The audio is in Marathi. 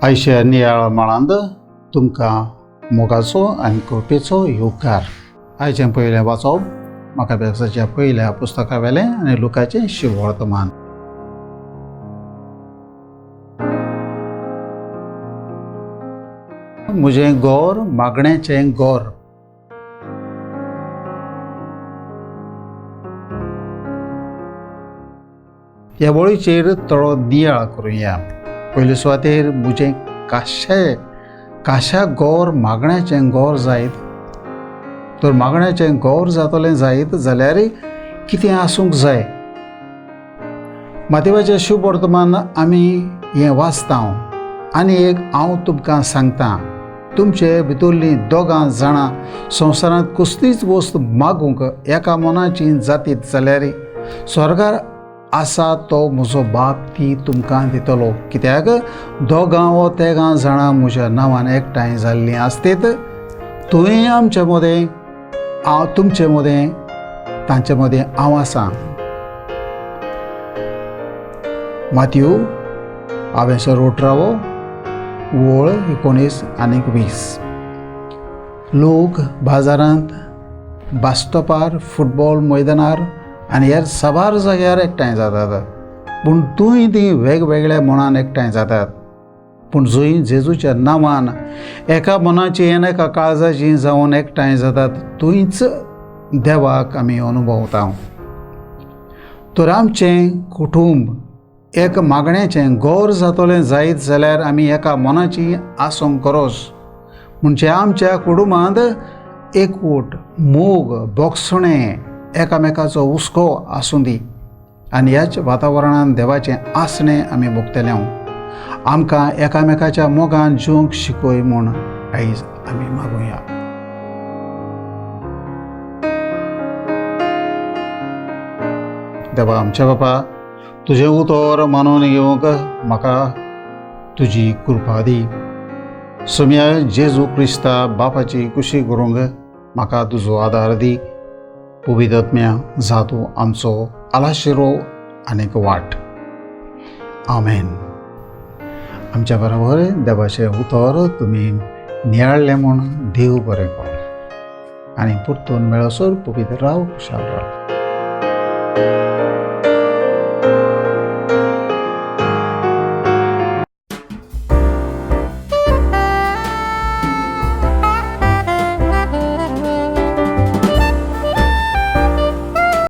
आयच्या नियाळ माळांत तुमकां मोगाचो आनी कृपेचो येवकार. आयचें पयलें वाचप मकाबेसाच्या पयल्या पुस्तका वेलें आनी लुकाचें शुभ वर्तमान. म्हजें गोर मागण्याचें गोर. ह्या वळीचेर थोडो नियाळ करुया. पयले सुवातेर म्हजें काश्या गोर मागण्याचें गोर जायत. तर मागण्याचें गोर जातलें जायत जाल्यार कितें आसूंक जाय. मातेवाचें शुभ वर्तमान आमी हें वाचता आनी एक हांव तुमकां सांगतां. तुमचे भितरलीं दोगां जाणां संवसारांत कसलीच वस्त मागूंक एका मनाची जातीत जाल्यार स्वर्गार आसा तो म्हजो बाप ती तुमकां दितलो. कित्याक दोगां वा तेगां जाणां म्हज्या नांवान एकठांय जाल्लीं आसतात थंय आमचे मदें हांव तुमचे मदें तांचे मदें हांव आसां. मातयू 18 वळ 19 आनी 20. लोक बाजारांत, बस स्टॉपार, फुटबॉल मैदानार आनी हेर साबार जाग्यार एकठांय जातात. पूण थंय तीं वेगवेगळ्या मनान एकठांय जातात. पूण जंय जेजूच्या नांवान एका मनाची आनी एका काळजाची जावन एकठांय जातात थंयच देवाक आमी अनुभवता. तर आमचें कुटुंब एक मागण्याचें गोर जातलें जायत जाल्यार आमी एका मनाची आसूंक गरज. म्हणजे आमच्या कुटुंबांत एकवट, मोग, बोगसणें, एकामेकाचो हुस्को आसूं दी आनी ह्याच वातावरणांत देवाचें आसणें आमी भोगतले. आमकां एकामेकाच्या मोगान जिवंक शिकय म्हूण आयज आमी मागुया. देवा आमच्या बापा, तुजें उतर मानून घेवंक म्हाका तुजी कृपा दी. सोम्या जेजू क्रिस्ता बापाची कुशी करूंक म्हाका तुजो आदार दी. पवित्र आत्म्या जा तूं आमचो आलाशिरो आनीक वाट. आमेन. आमच्या बरोबर देवाचें उतर तुमी नियाळ्ळें म्हूण देव बरें करो आनी परतून मेळसर पवित्र राव खुशाल राव.